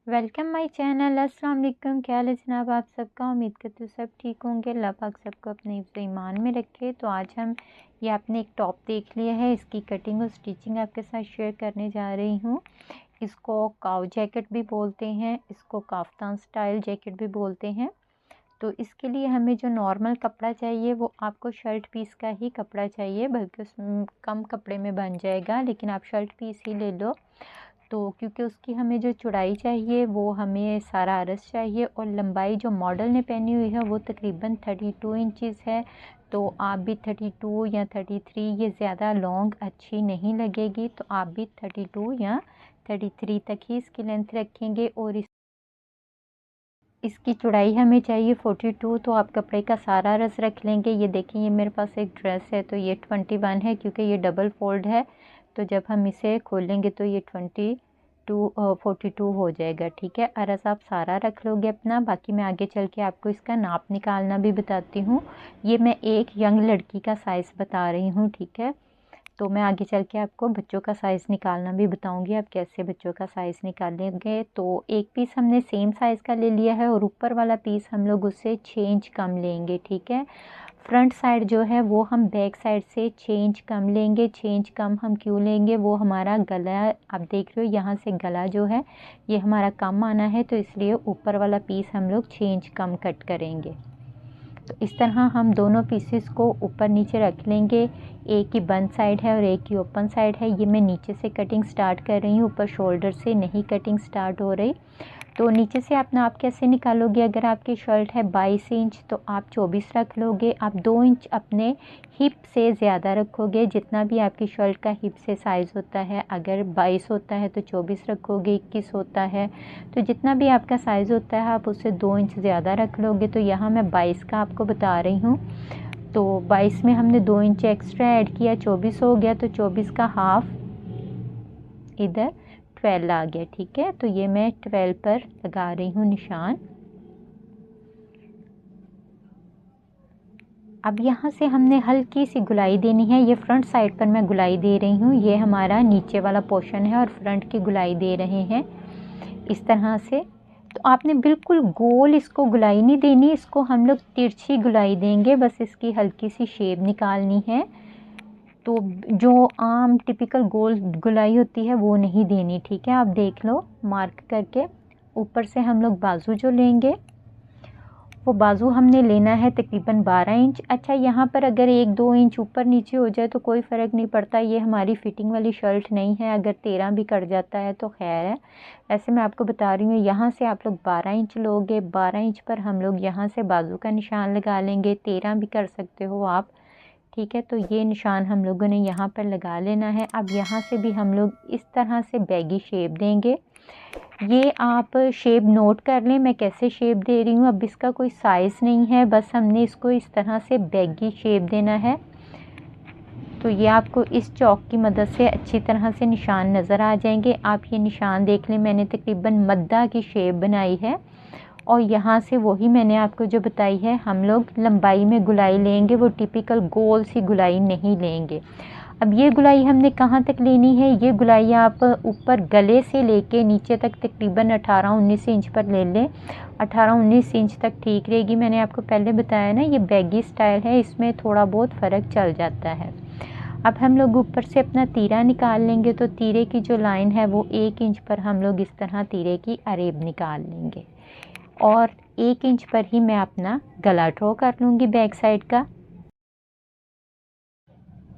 Welcome my channel. अस्सलाम वालेकुम। क्या हाल है जनाब आप सबका। उम्मीद करती हूँ सब ठीक होंगे। अल्लाह पाक सबको अपने हिफ्ज़ ईमान में रखे। तो आज हम ये आपने एक टॉप देख लिया है, इसकी कटिंग और स्टिचिंग आपके साथ शेयर करने जा रही हूँ। इसको काव जैकेट भी बोलते हैं, इसको काफ्तान स्टाइल जैकेट भी बोलते हैं। तो इसके लिए हमें जो नॉर्मल कपड़ा चाहिए वो आपको शर्ट पीस का ही कपड़ा चाहिए, बल्कि उसमें कम कपड़े में बन जाएगा, लेकिन आप शर्ट पीस ही ले लो। तो क्योंकि उसकी हमें जो चौड़ाई चाहिए वो हमें सारा अरस चाहिए, और लंबाई जो मॉडल ने पहनी हुई है वो तकरीबन 32 इंचज़ है। तो आप भी 32 या 33, ये ज़्यादा लॉन्ग अच्छी नहीं लगेगी, तो आप भी 32 या 33 तक ही इसकी लेंथ रखेंगे। और इसकी चौड़ाई हमें चाहिए 42। तो आप कपड़े का सारा रस रख लेंगे। ये देखें, ये मेरे पास एक ड्रेस है, तो ये 21 है क्योंकि ये डबल फोल्ड है। तो जब हम इसे खोलेंगे तो ये 42 हो जाएगा। ठीक है, अरस आप सारा रख लोगे अपना। बाकी मैं आगे चल के आपको इसका नाप निकालना भी बताती हूँ। ये मैं एक यंग लड़की का साइज़ बता रही हूँ, ठीक है। तो मैं आगे चल के आपको बच्चों का साइज़ निकालना भी बताऊंगी, आप कैसे बच्चों का साइज़ निकालेंगे। तो एक पीस हमने सेम साइज़ का ले लिया है, और ऊपर वाला पीस हम लोग उससे 6 इंच कम लेंगे, ठीक है। फ्रंट साइड जो है वो हम बैक साइड से 6 इंच कम लेंगे। 6 इंच कम हम क्यों लेंगे, वो हमारा गला, आप देख रहे हो यहाँ से गला जो है ये हमारा कम आना है, तो इसलिए ऊपर वाला पीस हम लोग 6 इंच कम कट करेंगे। तो इस तरह हम दोनों पीसेस को ऊपर नीचे रख लेंगे। एक की बंद साइड है और एक की ओपन साइड है। ये मैं नीचे से कटिंग स्टार्ट कर रही हूँ, ऊपर शोल्डर से नहीं कटिंग स्टार्ट हो रही। तो नीचे से आप नाप कैसे निकालोगे, अगर आपकी शर्ट है 22 इंच तो आप 24 रख लोगे। आप 2 इंच अपने हिप से ज़्यादा रखोगे, जितना भी आपकी शर्ट का हिप से साइज़ होता है। अगर 22 होता है तो 24 रखोगे, 21 होता है तो जितना भी आपका साइज़ होता है आप उससे 2 इंच ज़्यादा रख लोगे। तो यहाँ मैं 22 का आपको बता रही हूँ। तो 22 में हमने 2 इंच एक्स्ट्रा ऐड किया, 24 हो गया। तो 24 का हाफ इधर 12 आ गया, ठीक है। तो ये मैं 12 पर लगा रही हूँ निशान। अब यहाँ से हमने हल्की सी गुलाई देनी है। ये फ्रंट साइड पर मैं गुलाई दे रही हूँ, ये हमारा नीचे वाला पोर्शन है और फ्रंट की गुलाई दे रहे हैं इस तरह से। तो आपने बिल्कुल गोल इसको गुलाई नहीं देनी, इसको हम लोग तिरछी गुलाई देंगे, बस इसकी हल्की सी शेप निकालनी है। तो जो आम टिपिकल गोल गुलाई होती है वो नहीं देनी, ठीक है। आप देख लो मार्क करके। ऊपर से हम लोग बाजू जो लेंगे वो बाजू हमने लेना है तकरीबन 12 इंच। अच्छा, यहाँ पर अगर 1-2 इंच ऊपर नीचे हो जाए तो कोई फ़र्क नहीं पड़ता, ये हमारी फ़िटिंग वाली शर्ट नहीं है। अगर 13 भी कट जाता है तो खैर है, ऐसे मैं आपको बता रही हूँ। यहाँ से आप लोग 12 इंच लोगे, 12 इंच पर हम लोग यहाँ से बाजू का निशान लगा लेंगे। 13 भी कर सकते हो आप, ठीक है। तो ये निशान हम लोगों ने यहाँ पर लगा लेना है। अब यहाँ से भी हम लोग इस तरह से बैगी शेप देंगे। ये आप शेप नोट कर लें मैं कैसे शेप दे रही हूँ। अब इसका कोई साइज़ नहीं है, बस हमने इसको इस तरह से बैगी शेप देना है। तो ये आपको इस चौक की मदद से अच्छी तरह से निशान नज़र आ जाएंगे। आप ये निशान देख लें, मैंने तकरीबन मद्दा की शेप बनाई है, और यहाँ से वही मैंने आपको जो बताई है, हम लोग लंबाई में गुलाई लेंगे, वो टिपिकल गोल सी गुलाई नहीं लेंगे। अब ये गुलाई हमने कहाँ तक लेनी है, ये गुलाई आप ऊपर गले से लेके नीचे तक तकरीबन 18-19 इंच पर ले लें। 18-19 इंच तक ठीक रहेगी। मैंने आपको पहले बताया ना, ये बैगी स्टाइल है, इसमें थोड़ा बहुत फ़र्क चल जाता है। अब हम लोग ऊपर से अपना तीरा निकाल लेंगे। तो तीरे की जो लाइन है वो 1 इंच पर हम लोग इस तरह तीरे की अरेब निकाल लेंगे, और 1 इंच पर ही मैं अपना गला ड्रॉ कर लूँगी बैक साइड का।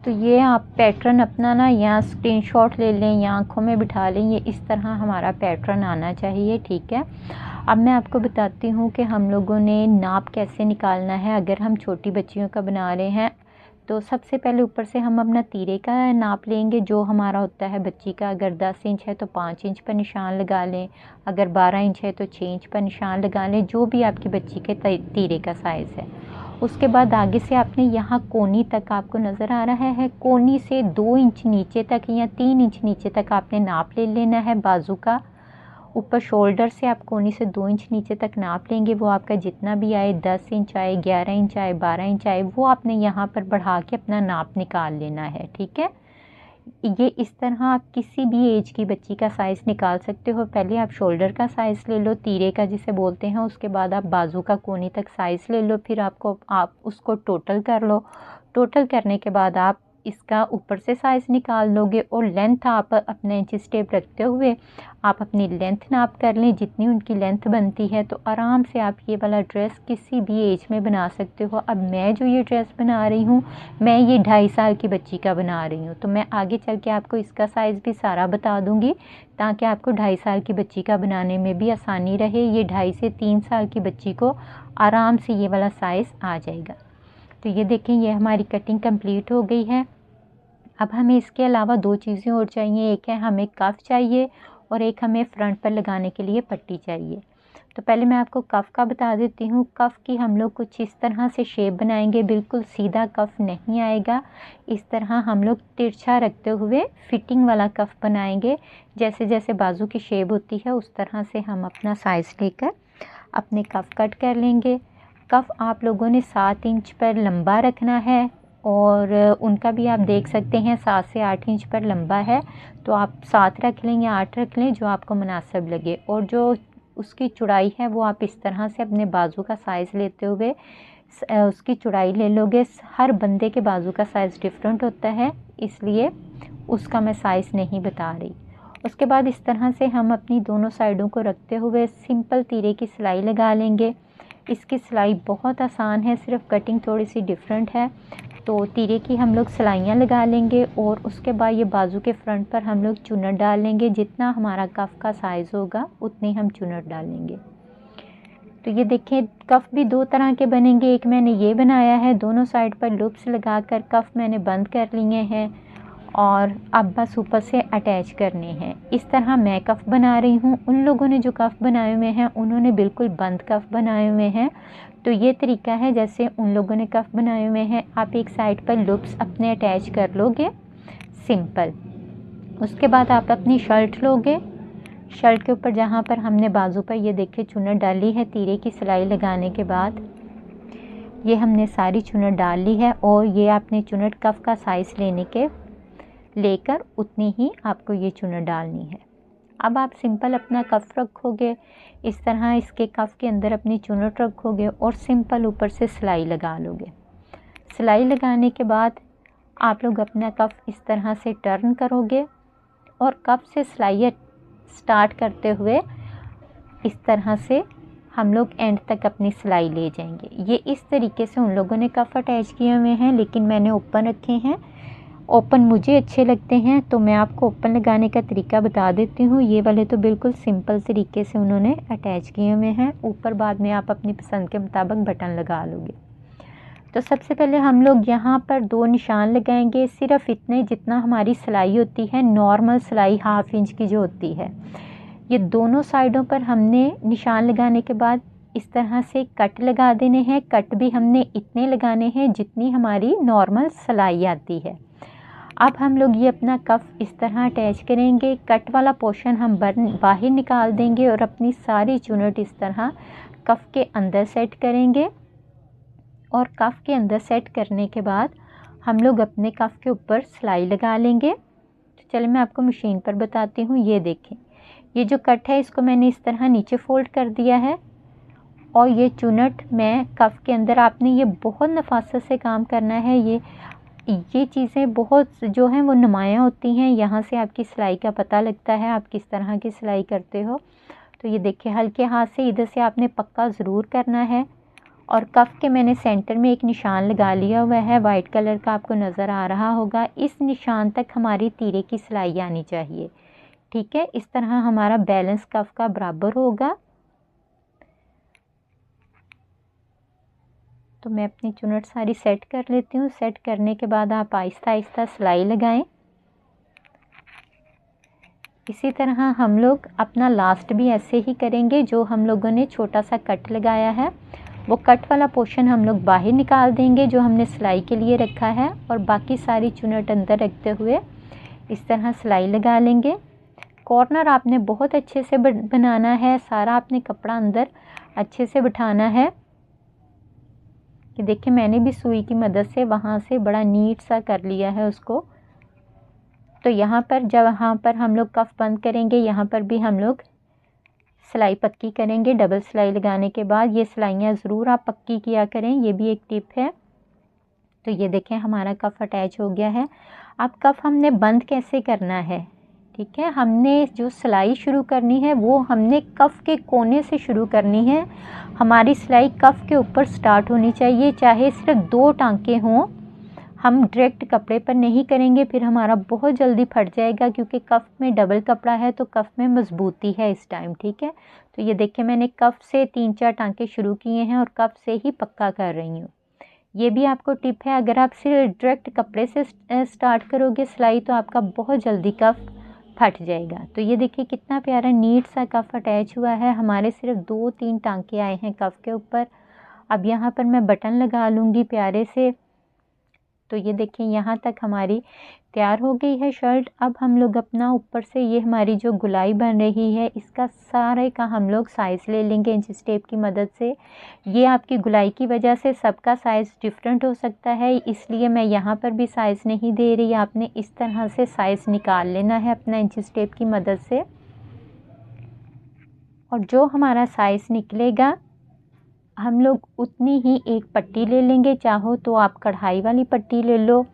तो ये आप पैटर्न अपना ना या स्क्रीनशॉट ले लें या आँखों में बिठा लें, ये इस तरह हमारा पैटर्न आना चाहिए, ठीक है। अब मैं आपको बताती हूँ कि हम लोगों ने नाप कैसे निकालना है। अगर हम छोटी बच्चियों का बना रहे हैं तो सबसे पहले ऊपर से हम अपना तीरे का नाप लेंगे, जो हमारा होता है बच्ची का। अगर 10 इंच है तो 5 इंच पर निशान लगा लें, अगर 12 इंच है तो 6 इंच पर निशान लगा लें, जो भी आपकी बच्ची के तीरे का साइज़ है। उसके बाद आगे से आपने यहाँ कोनी तक, आपको नज़र आ रहा है, कोनी से 2 इंच नीचे तक या 3 इंच नीचे तक आपने नाप ले लेना है बाजू का। ऊपर शोल्डर से आप कोनी से 2 इंच नीचे तक नाप लेंगे, वो आपका जितना भी आए, 10 इंच आए, 11 इंच आए, 12 इंच आए, वो आपने यहाँ पर बढ़ा के अपना नाप निकाल लेना है, ठीक है। ये इस तरह आप किसी भी एज की बच्ची का साइज़ निकाल सकते हो। पहले आप शोल्डर का साइज़ ले लो, तीरे का जिसे बोलते हैं, उसके बाद आप बाजू का कोनी तक साइज़ ले लो, फिर आप उसको टोटल कर लो। टोटल करने के बाद आप इसका ऊपर से साइज़ निकाल लोगे और लेंथ आप अपने इंचेस टेप रखते हुए आप अपनी लेंथ नाप कर लें, जितनी उनकी लेंथ बनती है। तो आराम से आप ये वाला ड्रेस किसी भी एज में बना सकते हो। अब मैं जो ये ड्रेस बना रही हूँ, मैं ये 2.5 साल की बच्ची का बना रही हूँ, तो मैं आगे चल के आपको इसका साइज़ भी सारा बता दूँगी, ताकि आपको 2.5 साल की बच्ची का बनाने में भी आसानी रहे। ये 2.5 से 3 साल की बच्ची को आराम से ये वाला साइज़ आ जाएगा। तो ये देखें, ये हमारी कटिंग कंप्लीट हो गई है। अब हमें इसके अलावा 2 चीज़ें और चाहिए, एक है हमें कफ चाहिए और एक हमें फ्रंट पर लगाने के लिए पट्टी चाहिए। तो पहले मैं आपको कफ़ का बता देती हूँ। कफ़ की हम लोग कुछ इस तरह से शेप बनाएंगे, बिल्कुल सीधा कफ़ नहीं आएगा। इस तरह हम लोग तिरछा रखते हुए फिटिंग वाला कफ़ बनाएंगे। जैसे जैसे बाजू की शेप होती है उस तरह से हम अपना साइज़ लेकर अपने कफ़ कट कर लेंगे। कफ़ आप लोगों ने 7 इंच पर लंबा रखना है और उनका भी आप देख सकते हैं 7 से 8 इंच पर लंबा है, तो आप 7 रख लें या 8 रख लें, जो आपको मुनासिब लगे। और जो उसकी चौड़ाई है वो आप इस तरह से अपने बाजू का साइज़ लेते हुए उसकी चौड़ाई ले लोगे। हर बंदे के बाजू का साइज़ डिफरेंट होता है, इसलिए उसका मैं साइज़ नहीं बता रही। उसके बाद इस तरह से हम अपनी दोनों साइडों को रखते हुए सिंपल तीरे की सिलाई लगा लेंगे। इसकी सिलाई बहुत आसान है, सिर्फ कटिंग थोड़ी सी डिफरेंट है। तो तीरे की हम लोग सिलाइयाँ लगा लेंगे और उसके बाद ये बाजू के फ्रंट पर हम लोग चुन्नट डाल लेंगे। जितना हमारा कफ़ का साइज़ होगा उतनी हम चुन्नट डालेंगे। तो ये देखें, कफ़ भी 2 तरह के बनेंगे। एक मैंने ये बनाया है, दोनों साइड पर लूप्स लगाकर कफ़ मैंने बंद कर लिए हैं और अब बस ऊपर से अटैच करने हैं। इस तरह मैं कफ़ बना रही हूँ। उन लोगों ने जो कफ़ बनाए हुए हैं उन्होंने बिल्कुल बंद कफ़ बनाए हुए हैं। तो ये तरीका है जैसे उन लोगों ने कफ़ बनाए हुए हैं। आप एक साइड पर लूप्स अपने अटैच कर लोगे, सिंपल। उसके बाद आप अपनी शर्ट लोगे। शर्ट के ऊपर जहाँ पर हमने बाजू पर ये देखिए चुन्नट डाली है, तीरे की सिलाई लगाने के बाद ये हमने सारी चुन्नट डाल ली है और ये आपने चुन्नट कफ़ का साइज़ लेकर उतनी ही आपको ये चुन्नट डालनी है। अब आप सिंपल अपना कफ़ रखोगे, इस तरह इसके कफ़ के अंदर अपनी चुन्नट रखोगे और सिंपल ऊपर से सिलाई लगा लोगे। सिलाई लगाने के बाद आप लोग अपना कफ़ इस तरह से टर्न करोगे और कफ़ से सिलाई स्टार्ट करते हुए इस तरह से हम लोग एंड तक अपनी सिलाई ले जाएंगे। ये इस तरीके से उन लोगों ने कफ़ अटैच किए हुए हैं, लेकिन मैंने ओपन रखे हैं। ओपन मुझे अच्छे लगते हैं तो मैं आपको ओपन लगाने का तरीका बता देती हूँ। ये वाले तो बिल्कुल सिंपल तरीके से उन्होंने अटैच किए हुए हैं। ऊपर बाद में आप अपनी पसंद के मुताबिक बटन लगा लोगे। तो सबसे पहले हम लोग यहाँ पर 2 निशान लगाएंगे, सिर्फ इतने जितना हमारी सिलाई होती है, नॉर्मल सिलाई 1/2 इंच की जो होती है। ये दोनों साइडों पर हमने निशान लगाने के बाद इस तरह से कट लगा देने हैं। कट भी हमने इतने लगाने हैं जितनी हमारी नॉर्मल सिलाई आती है। अब हम लोग ये अपना कफ़ इस तरह अटैच करेंगे। कट वाला पोर्शन हम बाहर निकाल देंगे और अपनी सारी चुन्नट इस तरह कफ़ के अंदर सेट करेंगे। और कफ़ के अंदर सेट करने के बाद हम लोग अपने कफ़ के ऊपर सिलाई लगा लेंगे। तो चलिए मैं आपको मशीन पर बताती हूँ। ये देखें, ये जो कट है इसको मैंने इस तरह नीचे फोल्ड कर दिया है और ये चुन्नट मैं कफ़ के अंदर, आपने ये बहुत नफासत से काम करना है। ये चीज़ें बहुत जो हैं वो नुमायाँ होती हैं, यहाँ से आपकी सिलाई का पता लगता है आप किस तरह की सिलाई करते हो। तो ये देखिए, हल्के हाथ से इधर से आपने पक्का ज़रूर करना है। और कफ़ के मैंने सेंटर में एक निशान लगा लिया हुआ है, वाइट कलर का, आपको नज़र आ रहा होगा। इस निशान तक हमारी तीरे की सिलाई आनी चाहिए, ठीक है। इस तरह हमारा बैलेंस कफ़ का बराबर होगा। तो मैं अपनी चुन्नट सारी सेट कर लेती हूँ। सेट करने के बाद आप आहिस्ता आहिस्ता सिलाई लगाएं। इसी तरह हम लोग अपना लास्ट भी ऐसे ही करेंगे। जो हम लोगों ने छोटा सा कट लगाया है वो कट वाला पोर्शन हम लोग बाहर निकाल देंगे जो हमने सिलाई के लिए रखा है, और बाकी सारी चुन्नट अंदर रखते हुए इस तरह सिलाई लगा लेंगे। कॉर्नर आपने बहुत अच्छे से बनाना है, सारा आपने कपड़ा अंदर अच्छे से बिठाना है। कि देखिए, मैंने भी सुई की मदद से वहाँ से बड़ा नीट सा कर लिया है उसको। तो यहाँ पर जहाँ पर हम लोग कफ बंद करेंगे यहाँ पर भी हम लोग सिलाई पक्की करेंगे। डबल सिलाई लगाने के बाद ये सिलाइयाँ ज़रूर आप पक्की किया करें, ये भी एक टिप है। तो ये देखें हमारा कफ अटैच हो गया है। अब कफ हमने बंद कैसे करना है, ठीक है, हमने जो सिलाई शुरू करनी है वो हमने कफ के कोने से शुरू करनी है। हमारी सिलाई कफ के ऊपर स्टार्ट होनी चाहिए, चाहे सिर्फ 2 टांके हों। हम डायरेक्ट कपड़े पर नहीं करेंगे, फिर हमारा बहुत जल्दी फट जाएगा, क्योंकि कफ में डबल कपड़ा है तो कफ में मजबूती है इस टाइम, ठीक है। तो ये देखिए मैंने कफ से 3-4 टांके शुरू किए हैं और कफ से ही पक्का कर रही हूँ। ये भी आपको टिप है, अगर आप सिर्फ डायरेक्ट कपड़े से स्टार्ट करोगे सिलाई तो आपका बहुत जल्दी कफ फट जाएगा। तो ये देखिए कितना प्यारा नीट सा कफ अटैच हुआ है। हमारे सिर्फ 2-3 टांके आए हैं कफ के ऊपर। अब यहाँ पर मैं बटन लगा लूँगी प्यारे से। तो ये देखिए यहाँ तक हमारी तैयार हो गई है शर्ट। अब हम लोग अपना ऊपर से ये हमारी जो गुलाई बन रही है इसका सारे का हम लोग साइज़ ले लेंगे इंच टेप की मदद से। ये आपकी गुलाई की वजह से सबका साइज़ डिफरेंट हो सकता है, इसलिए मैं यहाँ पर भी साइज़ नहीं दे रही। आपने इस तरह से साइज़ निकाल लेना है अपना इंच टेप की मदद से, और जो हमारा साइज़ निकलेगा हम लोग उतनी ही एक पट्टी ले लेंगे। चाहो तो आप कढ़ाई वाली पट्टी ले लो,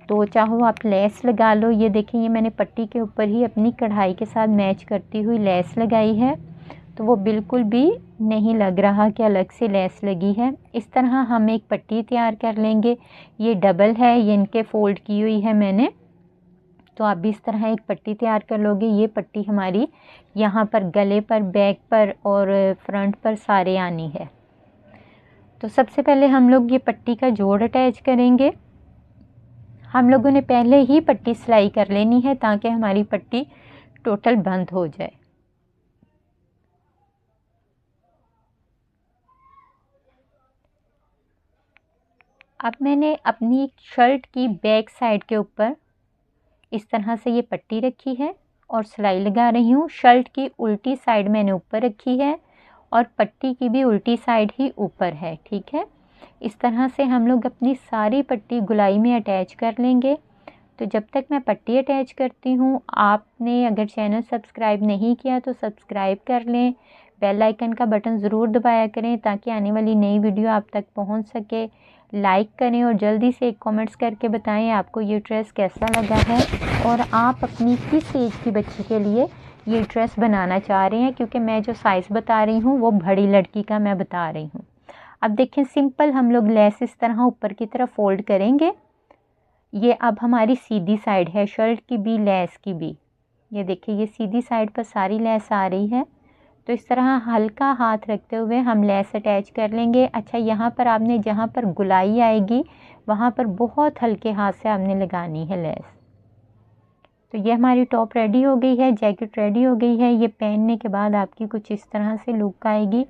तो चाहो आप लेस लगा लो। ये देखिए ये मैंने पट्टी के ऊपर ही अपनी कढ़ाई के साथ मैच करती हुई लेस लगाई है, तो वो बिल्कुल भी नहीं लग रहा कि अलग से लेस लगी है। इस तरह हम एक पट्टी तैयार कर लेंगे। ये डबल है, ये इनके फोल्ड की हुई है मैंने, तो आप भी इस तरह एक पट्टी तैयार कर लोगे। ये पट्टी हमारी यहाँ पर गले पर, बैक पर और फ्रंट पर सारे आनी है। तो सबसे पहले हम लोग ये पट्टी का जोड़ अटैच करेंगे। हम लोगों ने पहले ही पट्टी सिलाई कर लेनी है ताकि हमारी पट्टी टोटल बंद हो जाए। अब मैंने अपनी शर्ट की बैक साइड के ऊपर इस तरह से ये पट्टी रखी है और सिलाई लगा रही हूँ। शर्ट की उल्टी साइड मैंने ऊपर रखी है और पट्टी की भी उल्टी साइड ही ऊपर है, ठीक है। इस तरह से हम लोग अपनी सारी पट्टी गुलाई में अटैच कर लेंगे। तो जब तक मैं पट्टी अटैच करती हूँ, आपने अगर चैनल सब्सक्राइब नहीं किया तो सब्सक्राइब कर लें, बेल आइकन का बटन ज़रूर दबाया करें ताकि आने वाली नई वीडियो आप तक पहुँच सके। लाइक करें और जल्दी से एक कमेंट्स करके बताएं आपको ये ड्रेस कैसा लगा है और आप अपनी किस एज की बच्ची के लिए ये ड्रेस बनाना चाह रहे हैं, क्योंकि मैं जो साइज़ बता रही हूँ वो बड़ी लड़की का मैं बता रही हूँ। अब देखें सिंपल हम लोग लेस इस तरह ऊपर की तरफ फोल्ड करेंगे। ये अब हमारी सीधी साइड है शर्ट की भी, लेस की भी। ये देखिए ये सीधी साइड पर सारी लेस आ रही है। तो इस तरह हल्का हाथ रखते हुए हम लेस अटैच कर लेंगे। अच्छा, यहाँ पर आपने जहाँ पर गुलाई आएगी वहाँ पर बहुत हल्के हाथ से आपने लगानी है लेस। तो ये हमारी टॉप रेडी हो गई है, जैकेट रेडी हो गई है। ये पहनने के बाद आपकी कुछ इस तरह से लुक आएगी।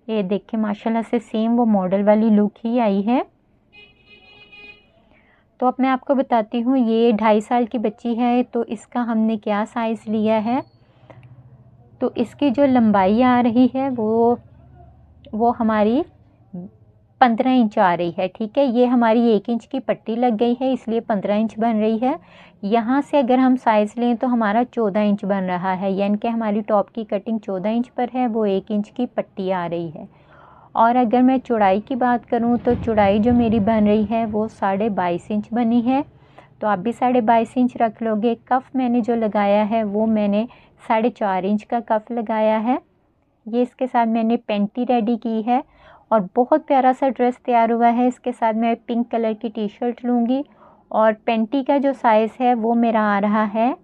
ये देखिए माशाल्लाह से सेम वो मॉडल वाली लुक ही आई है। तो अब मैं आपको बताती हूँ, ये 2.5 साल की बच्ची है तो इसका हमने क्या साइज़ लिया है। तो इसकी जो लंबाई आ रही है वो हमारी 15 इंच आ रही है, ठीक है। ये हमारी 1 इंच की पट्टी लग गई है इसलिए 15 इंच बन रही है। यहाँ से अगर हम साइज़ लें तो हमारा 14 इंच बन रहा है, यानी कि हमारी टॉप की कटिंग 14 इंच पर है, वो 1 इंच की पट्टी आ रही है। और अगर मैं चौड़ाई की बात करूँ तो चौड़ाई जो मेरी बन रही है वो 22.5 इंच बनी है। तो आप भी 22.5 इंच रख लोगे। कफ़ मैंने जो लगाया है वो मैंने 4.5 इंच का कफ़ लगाया है। ये इसके साथ मैंने पेंटी रेडी की है और बहुत प्यारा सा ड्रेस तैयार हुआ है। इसके साथ मैं पिंक कलर की टी शर्ट लूँगी और पेंटी का जो साइज़ है वो मेरा आ रहा है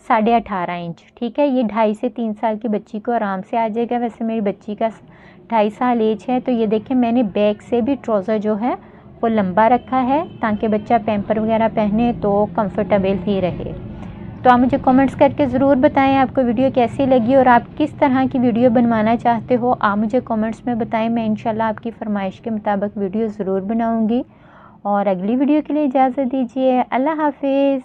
18.5 इंच, ठीक है। ये 2.5 से 3 साल की बच्ची को आराम से आ जाएगा। वैसे मेरी बच्ची का 2.5 साल एज है। तो ये देखें मैंने बैक से भी ट्राउज़र जो है वो लंबा रखा है ताकि बच्चा पैम्पर वगैरह पहने तो कंफर्टेबल ही रहे। तो आप मुझे कमेंट्स करके ज़रूर बताएं आपको वीडियो कैसी लगी और आप किस तरह की वीडियो बनवाना चाहते हो। आप मुझे कमेंट्स में बताएं, मैं इंशाल्लाह आपकी फरमाइश के मुताबिक वीडियो ज़रूर बनाऊंगी। और अगली वीडियो के लिए इजाज़त दीजिए। अल्लाह हाफिज़।